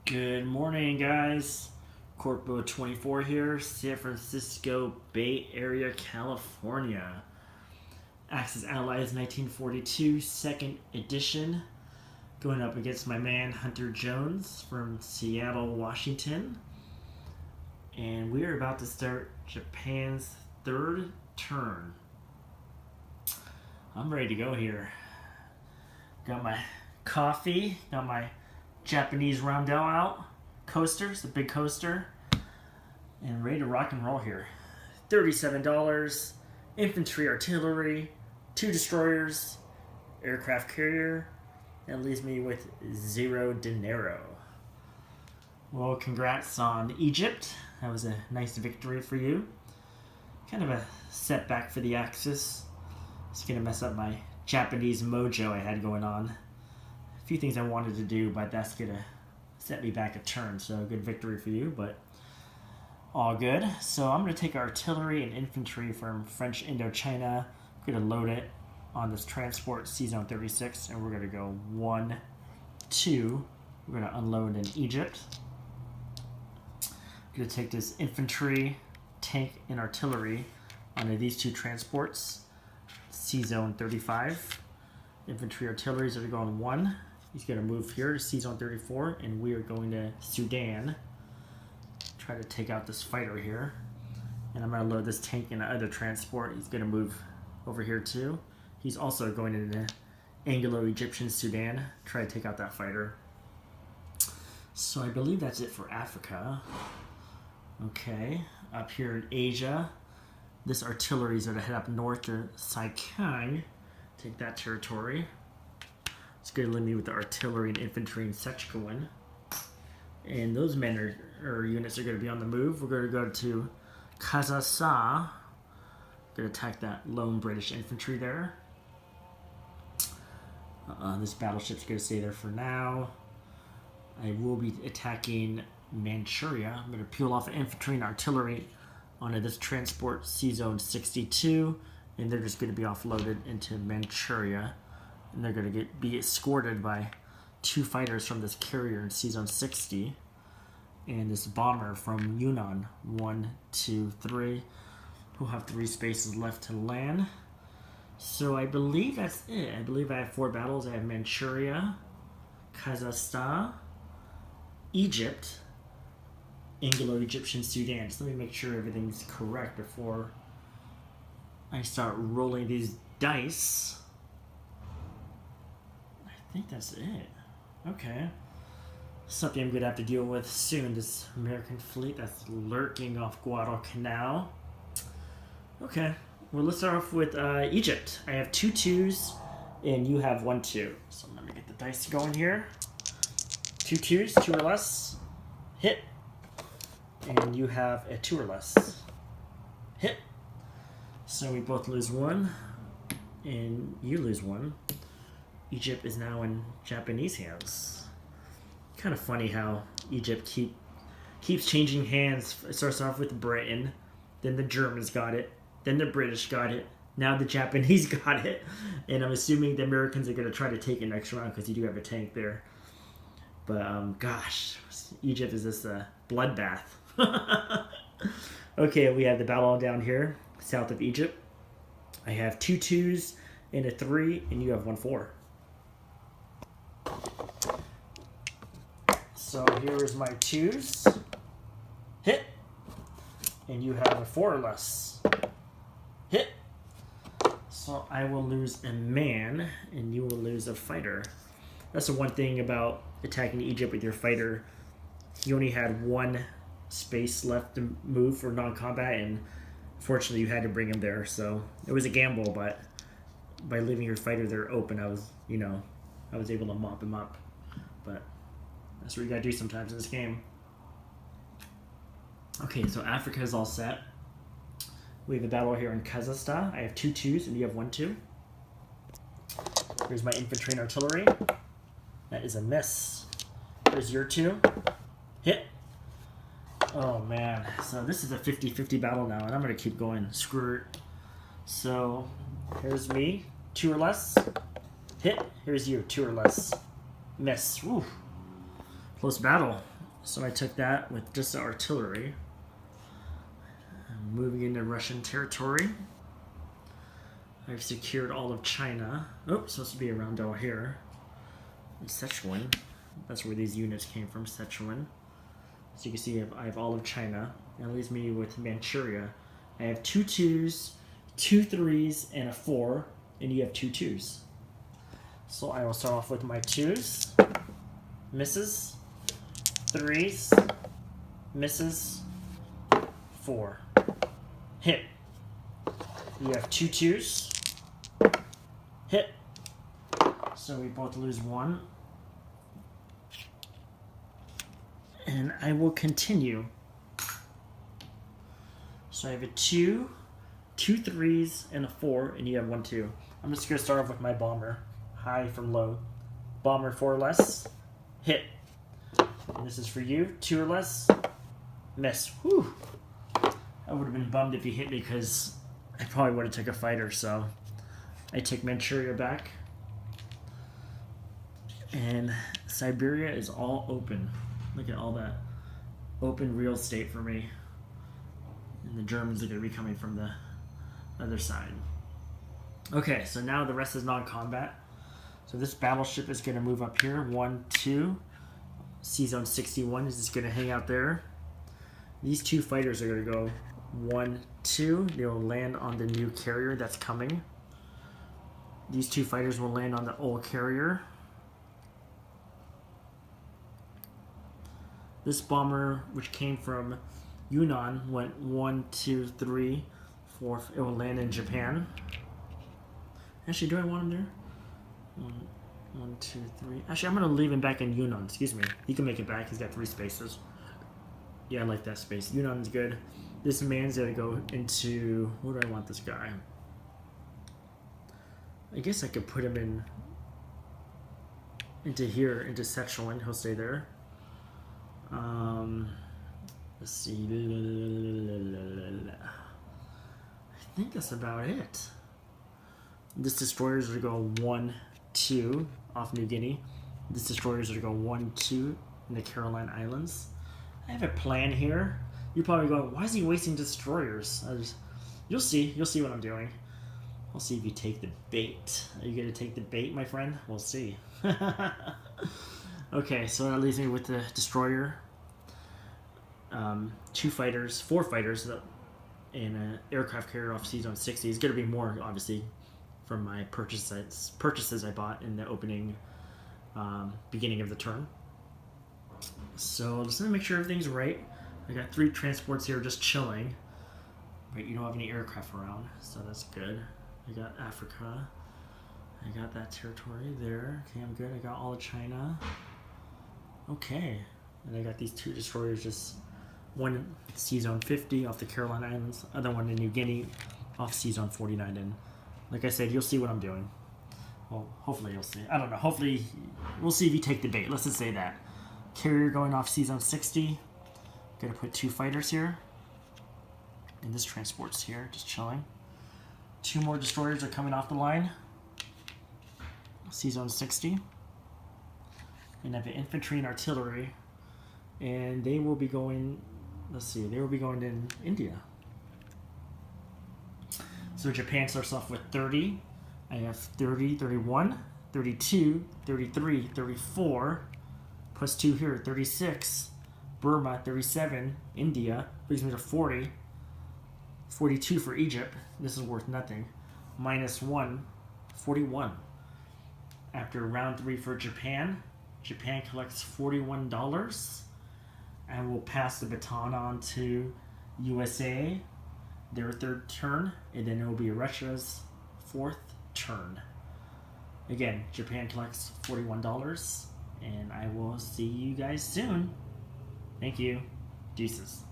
Good morning, guys. Corpo 24 here, San Francisco Bay Area, California. Axis&Allies 1942, second edition. Going up against my man Hunter Jones from Seattle, Washington. And we are about to start Japan's third turn. I'm ready to go here. Got my coffee, got my Japanese Roundel out, coasters, the big coaster, and ready to rock and roll here. $37, infantry artillery, 2 destroyers, aircraft carrier. That leaves me with $0 dinero. Well, congrats on Egypt. That was a nice victory for you. Kind of a setback for the Axis. It's going to mess up my Japanese mojo I had going on. Few things I wanted to do, but that's gonna set me back a turn. So good victory for you, but all good. So I'm gonna take artillery and infantry from French Indochina. I'm gonna load it on this transport C-Zone 36, and we're gonna go 1, 2. We're gonna unload in Egypt. I'm gonna take this infantry, tank, and artillery onto these 2 transports, C-Zone 35. Infantry artillery is gonna go on 1. He's going to move here to C-Zone 34, and we are going to Sudan. Try to take out this fighter here. And I'm going to load this tank in the other transport. He's going to move over here too. He's also going into Anglo-Egyptian Sudan. Try to take out that fighter. So I believe that's it for Africa. Okay, up here in Asia, this artillery is going to head up north to Saikai. Take that territory. It's going to leave me with the artillery and infantry in Sechkoin. And those men or units are going to be on the move. We're going to go to Kazakhstan. Going to attack that lone British infantry there. This battleship's going to stay there for now. I will be attacking Manchuria. I'm going to peel off infantry and artillery onto this transport C-Zone 62. And they're just going to be offloaded into Manchuria. And they're going to be escorted by 2 fighters from this carrier in C-Zone 60. And this bomber from Yunnan, 1, 2, 3. We'll have 3 spaces left to land. So I believe that's it. I believe I have 4 battles. I have Manchuria, Kazakhstan, Egypt, Anglo-Egyptian Sudan. So let me make sure everything's correct before I start rolling these dice. I think that's it. Okay. Something I'm going to have to deal with soon. This American fleet that's lurking off Guadalcanal. Okay. Well, let's start off with Egypt. I have 2 2s, and you have 1 2. So let me get the dice going here. 2 2s, 2 or less. Hit. And you have a 2 or less. Hit. So we both lose 1, and you lose 1. Egypt is now in Japanese hands. Kind of funny how Egypt keeps changing hands. It starts off with Britain, then the Germans got it, then the British got it, now the Japanese got it, and I'm assuming the Americans are going to try to take it next round because you do have a tank there. But gosh, Egypt is just a bloodbath. Okay, we have the battle down here, south of Egypt. I have 2 2s and a 3, and you have 1 4. So here is my 2s. Hit. And you have a 4 or less. Hit. So I will lose a man, and you will lose a fighter. That's the one thing about attacking Egypt with your fighter. You only had 1 space left to move for non-combat, and fortunately you had to bring him there. So it was a gamble, but by leaving your fighter there open, I was able to mop him up. But that's what you gotta do sometimes in this game. Okay, so Africa is all set. We have a battle here in Kazakhstan. I have 2 2s, and you have 1 2. Here's my infantry and artillery. That is a miss. Here's your 2. Hit. Oh man, so this is a 50-50 battle now, and I'm gonna keep going. Screw it. So here's me, 2 or less. Hit. Here's you, 2 or less. Miss. Woo. Close battle. So I took that with just the artillery. I'm moving into Russian territory. I've secured all of China. Oh, supposed to be a roundel here. And Sichuan. That's where these units came from, Sichuan. So you can see I have all of China. That leaves me with Manchuria. I have 2 2s, 2 3s, and a 4, and you have 2 2s. So I will start off with my 2s. Misses. 3s. Misses. 4. Hit. You have 2 2s. Hit. So we both lose 1. And I will continue. So I have a 2, 2 3s, and a 4, and you have 1 2. I'm just going to start off with my bomber. High from low. Bomber 4 or less. Hit. And this is for you. 2 or less. Miss. Whew. I would have been bummed if he hit me because I probably would have took a fighter, so I take Manchuria back. And Siberia is all open. Look at all that open real estate for me. And the Germans are going to be coming from the other side. Okay, so now the rest is non-combat. So this battleship is going to move up here. 1, 2. C-Zone 61 is just going to hang out there. These 2 fighters are going to go 1, 2. They will land on the new carrier that's coming. These 2 fighters will land on the old carrier. This bomber, which came from Yunnan, went 1, 2, 3, 4. It will land in Japan. Actually, do I want him there? 1, 2, 3. Actually, I'm going to leave him back in Yunnan. Excuse me. He can make it back. He's got 3 spaces. Yeah, I like that space. Yunnan's good. This man's going to go into... Where do I want this guy? I guess I could put him in... into here, into Sichuan. He'll stay there. Let's see. I think that's about it. This destroyer is going to go 1, 2 off New Guinea. This destroyer is going to go 1, 2 in the Caroline Islands. I have a plan here. You're probably going, why is he wasting destroyers? You'll see. You'll see what I'm doing. We'll see if you take the bait. Are you going to take the bait, my friend? We'll see. Okay, so that leaves me with the destroyer. 2 fighters, 4 fighters, and an aircraft carrier off C-Zone 60. It's going to be more, obviously, from my purchases I bought in the opening, beginning of the turn. So just going to make sure everything's right. I got 3 transports here just chilling, but you don't have any aircraft around, so that's good. I got Africa. I got that territory there. Okay, I'm good. I got all of China. Okay, and I got these 2 destroyers, just one C-Zone 50 off the Caroline Islands, other one in New Guinea off C-Zone 49. And like I said, you'll see what I'm doing. Well, hopefully you'll see. I don't know. Hopefully, we'll see if you take the bait. Let's just say that. Carrier going off C-Zone 60. Gonna put 2 fighters here. And this transport's here, just chilling. 2 more destroyers are coming off the line. C-Zone 60. And I have infantry and artillery. And they will be going, let's see, they will be going in India. So Japan starts off with 30. I have 30, 31, 32, 33, 34. Plus 2 here, 36. Burma, 37. India brings me to 40. 42 for Egypt. This is worth nothing. Minus 1, 41. After round 3 for Japan, Japan collects $41. I will pass the baton on to USA, their 3rd turn, and then it will be Russia's 4th turn. Again, Japan collects $41, and I will see you guys soon. Thank you. Deuces.